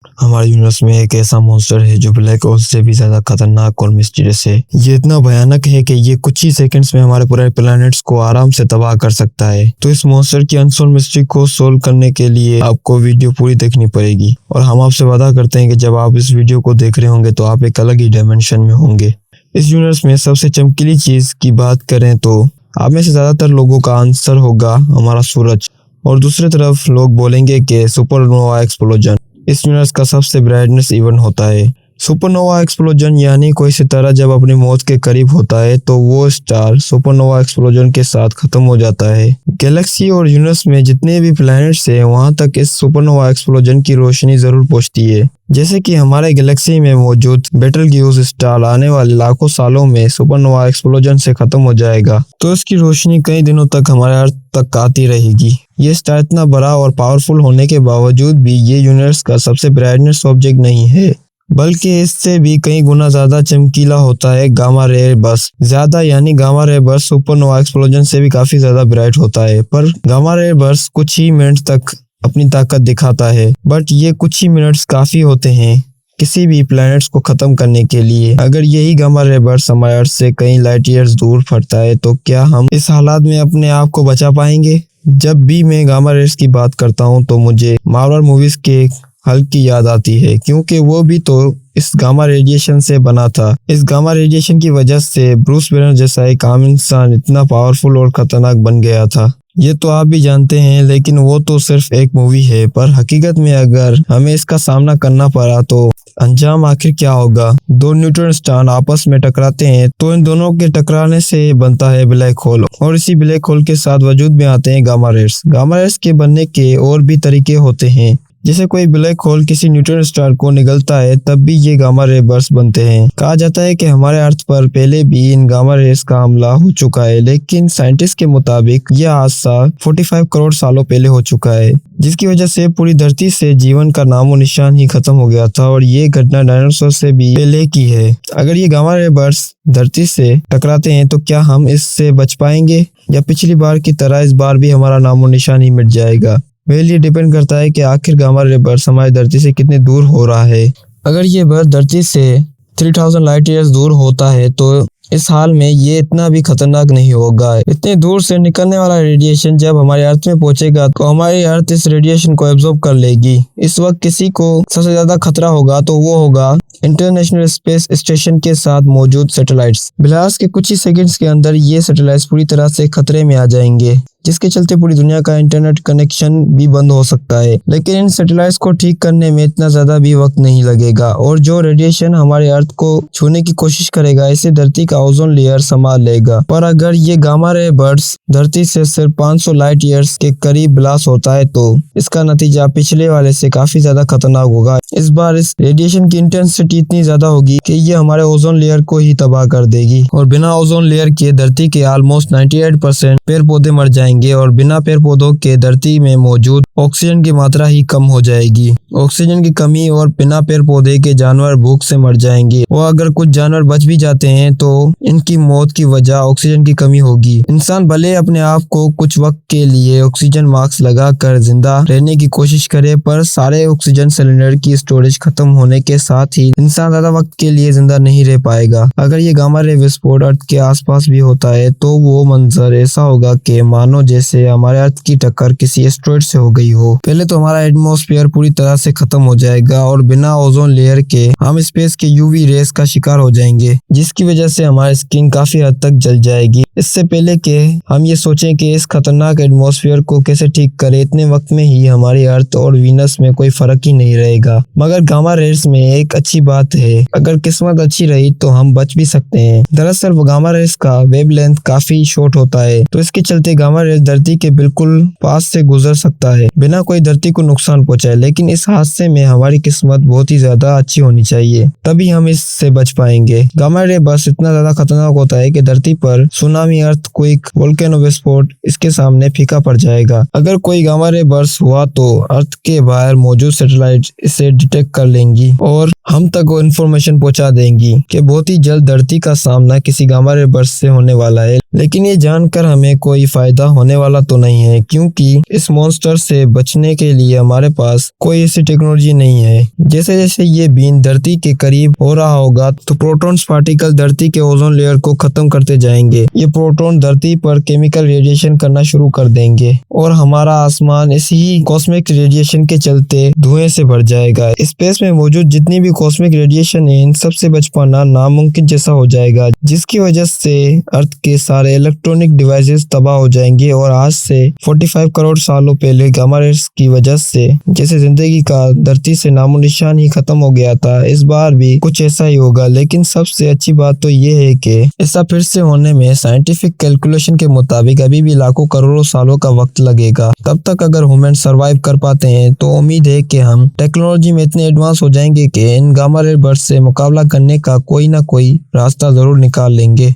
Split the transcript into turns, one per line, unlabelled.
हमारे यूनिवर्स में एक ऐसा मॉन्स्टर है जो ब्लैक होल से भी ज्यादा खतरनाक और मिस्टीरियस है। ये इतना भयानक है कि ये कुछ ही सेकंड्स में हमारे पूरे प्लैनेट्स को आराम से तबाह कर सकता है। तो इस मॉन्स्टर की अनसोल्व मिस्ट्री को सोल्व करने के लिए आपको वीडियो पूरी देखनी पड़ेगी और हम आपसे वादा करते हैं कि जब आप इस वीडियो को देख रहे होंगे तो आप एक अलग ही डायमेंशन में होंगे। इस यूनिवर्स में सबसे चमकीली चीज की बात करें तो आप में से ज्यादातर लोगों का आंसर होगा हमारा सूरज, और दूसरी तरफ लोग बोलेंगे कि सुपरनोवा एक्सप्लोजन इस यूनिवर्स का सबसे ब्राइटनेस इवेंट होता है। सुपरनोवा एक्सप्लोजन यानी कोई सितारा जब अपनी मौत के करीब होता है तो वो स्टार सुपरनोवा एक्सप्लोजन के साथ खत्म हो जाता है। गैलेक्सी और यूनिवर्स में जितने भी प्लैनेट्स हैं वहां तक इस सुपरनोवा एक्सप्लोजन की रोशनी जरूर पहुंचती है। जैसे कि हमारे गैलेक्सी में मौजूद बेटलग्यूज स्टार आने वाले लाखों सालों में सुपरनोवा एक्सप्लोजन से खत्म हो जाएगा, तो इसकी रोशनी कई दिनों तक हमारे अर्थ तक आती रहेगी। ये स्टार इतना बड़ा और पावरफुल होने के बावजूद भी ये यूनिवर्स का सबसे ब्राइटनेस ऑब्जेक्ट नहीं है, बल्कि इससे भी कई गुना ज्यादा चमकीला होता है गामा रे बर्स्ट। ज्यादा यानी gamma ray burst supernova explosion से भी काफी ज्यादा ब्राइट होता है, पर गामा रे बर्स्ट कुछ ही मिनट तक अपनी ताकत दिखाता है, बट ये कुछ ही मिनट्स काफी होते हैं किसी भी प्लैनेट्स को खत्म करने के लिए। अगर यही गामा रे बर्स्ट हमारे अर्थ से कई लाइट ईयर्स दूर फटता है तो क्या हम इस हालात में अपने आप को बचा पाएंगे? जब भी मैं गामा रेस की बात करता हूँ तो मुझे मार्वल मूवीज के हल्क की याद आती है, क्योंकि वो भी तो इस गामा रेडिएशन से बना था। इस गामा रेडिएशन की वजह से ब्रूस बैनर जैसा एक आम इंसान इतना पावरफुल और खतरनाक बन गया था। ये तो आप भी जानते हैं, लेकिन वो तो सिर्फ एक मूवी है, पर हकीकत में अगर हमें इसका सामना करना पड़ा तो अंजाम आखिर क्या होगा? दो न्यूट्रॉन स्टार आपस में टकराते हैं तो इन दोनों के टकराने से बनता है ब्लैक होल, और इसी ब्लैक होल के साथ वजूद में आते हैं गामा रेस। गामा रेस के बनने के और भी तरीके होते हैं। जैसे कोई ब्लैक होल किसी न्यूट्रॉन स्टार को निगलता है तब भी ये गामा रे बर्स्ट बनते हैं। कहा जाता है कि हमारे अर्थ पर पहले भी इन गामा रेस का हमला हो चुका है, लेकिन साइंटिस्ट के मुताबिक यह हादसा 45 करोड़ सालों पहले हो चुका है, जिसकी वजह से पूरी धरती से जीवन का नामो निशान ही खत्म हो गया था, और ये घटना डायनासोर से भी पहले की है। अगर ये गामा रे बर्स्ट धरती से टकराते हैं तो क्या हम इससे बच पाएंगे, या पिछली बार की तरह इस बार भी हमारा नामो निशान ही मिट जाएगा? वेल, ये डिपेंड करता है कि आखिर गामा रे बर्स्ट हमारी धरती से कितने दूर हो रहा है। अगर ये बर्स्ट धरती से 3000 लाइट ईयर्स दूर होता है तो इस हाल में ये इतना भी खतरनाक नहीं होगा। इतने दूर से निकलने वाला रेडिएशन जब हमारे अर्थ में पहुंचेगा तो हमारी अर्थ इस रेडिएशन को एब्जॉर्ब कर लेगी। इस वक्त किसी को सबसे ज्यादा खतरा होगा तो वो होगा इंटरनेशनल स्पेस स्टेशन के साथ मौजूद सैटेलाइट्स। ब्लास्ट के कुछ ही सेकंड्स के अंदर ये सैटेलाइट्स पूरी तरह से खतरे में आ जाएंगे, जिसके चलते पूरी दुनिया का इंटरनेट कनेक्शन भी बंद हो सकता है। लेकिन इन सैटेलाइट्स को ठीक करने में इतना ज्यादा भी वक्त नहीं लगेगा, और जो रेडिएशन हमारे अर्थ को छूने की कोशिश करेगा इसे धरती का ओजोन लेयर संभाल लेगा। पर अगर ये गामा रे बर्स्ट धरती से सिर्फ 500 लाइट ईयर्स के करीब ब्लास्ट होता है तो इसका नतीजा पिछले वाले से काफी ज्यादा खतरनाक होगा। इस बार इस रेडिएशन की इंटेंसिटी इतनी ज्यादा होगी कि ये हमारे ओजोन लेयर को ही तबाह कर देगी, और बिना ओजोन लेयर के धरती के ऑलमोस्ट 98% पेड़ पौधे मर जाएंगे, और बिना पेड़ पौधों के धरती में मौजूद ऑक्सीजन की मात्रा ही कम हो जाएगी। ऑक्सीजन की कमी और बिना पेड़ पौधे के जानवर भूख से मर जाएंगे, और अगर कुछ जानवर बच भी जाते हैं तो इनकी मौत की वजह ऑक्सीजन की कमी होगी। इंसान भले अपने आप को कुछ वक्त के लिए ऑक्सीजन मास्क लगा कर जिंदा रहने की कोशिश करे, पर सारे ऑक्सीजन सिलेंडर की स्टोरेज खत्म होने के साथ ही इंसान ज्यादा वक्त के लिए जिंदा नहीं रह पाएगा। अगर ये गामा रे विस्फोट अर्थ के आसपास भी होता है तो वो मंजर ऐसा होगा कि मानो जैसे हमारे अर्थ की टक्कर किसी एस्टेरॉयड से हो गई हो। पहले तो हमारा एटमॉस्फेयर पूरी तरह से खत्म हो जाएगा, और बिना ओजोन लेयर के हम स्पेस के यूवी रेस का शिकार हो जाएंगे, जिसकी वजह से हमारी स्किन काफी हद तक जल जाएगी। इससे पहले कि हम ये सोचें कि इस खतरनाक एटमॉस्फेयर को कैसे ठीक करें, इतने वक्त में ही हमारी अर्थ और वीनस में कोई फर्क ही नहीं रहेगा। मगर गामा रेस में एक अच्छी बात है, अगर किस्मत अच्छी रही तो हम बच भी सकते हैं। दरअसल गामा रेस का वेवलेंथ काफी शॉर्ट होता है, तो इसके चलते गामा रेस धरती के बिल्कुल पास से गुजर सकता है बिना कोई धरती को नुकसान पहुंचाए। लेकिन इस हादसे में हमारी किस्मत बहुत ही ज्यादा अच्छी होनी चाहिए, तभी हम इससे बच पाएंगे। गामा रे बस इतना ज्यादा खतरनाक होता है कि धरती पर सुनामी, अर्थक्वेक, वोल्केनो विस्फोट इसके सामने फीका पड़ जाएगा। अगर कोई गामा रे बर्स्ट हुआ तो अर्थ के बाहर मौजूद सैटेलाइट इसे डिटेक्ट कर लेंगी और हम तक वो इन्फॉर्मेशन पहुंचा देंगी कि बहुत ही जल्द धरती का सामना किसी गामा रे बर्स्ट से होने वाला है। लेकिन ये जानकर हमें कोई फायदा होने वाला तो नहीं है, क्योंकि इस मॉन्स्टर से बचने के लिए हमारे पास कोई ऐसी टेक्नोलॉजी नहीं है। जैसे जैसे ये बीन धरती के करीब हो रहा होगा तो प्रोटॉन्स पार्टिकल धरती के ओजोन लेयर को खत्म करते जाएंगे। ये प्रोटॉन धरती पर केमिकल रेडिएशन करना शुरू कर देंगे और हमारा आसमान इसी ही कॉस्मिक रेडिएशन के चलते धुएं से भर जाएगा। स्पेस में मौजूद जितनी भी कॉस्मिक रेडिएशन है, इन सब से बच पाना नामुमकिन जैसा हो जाएगा, जिसकी वजह से अर्थ के सारे इलेक्ट्रॉनिक डिवाइसेस तबाह हो जाएंगे। और आज से 45 करोड़ सालों पहले गामा रेस की वजह से जैसे जिंदगी का धरती से नामो निशान ही खत्म हो गया था, इस बार भी कुछ ऐसा ही होगा। लेकिन सबसे अच्छी बात तो ये है कि ऐसा फिर से होने में साइंटिफिक कैलकुलेशन के मुताबिक अभी भी लाखों करोड़ों सालों का वक्त लगेगा। तब तक अगर ह्यूमन सरवाइव कर पाते हैं तो उम्मीद है कि हम टेक्नोलॉजी में इतने एडवांस हो जाएंगे कि इन गामा रे बर्स्ट से मुकाबला करने का कोई ना कोई रास्ता जरूर निकाल लेंगे।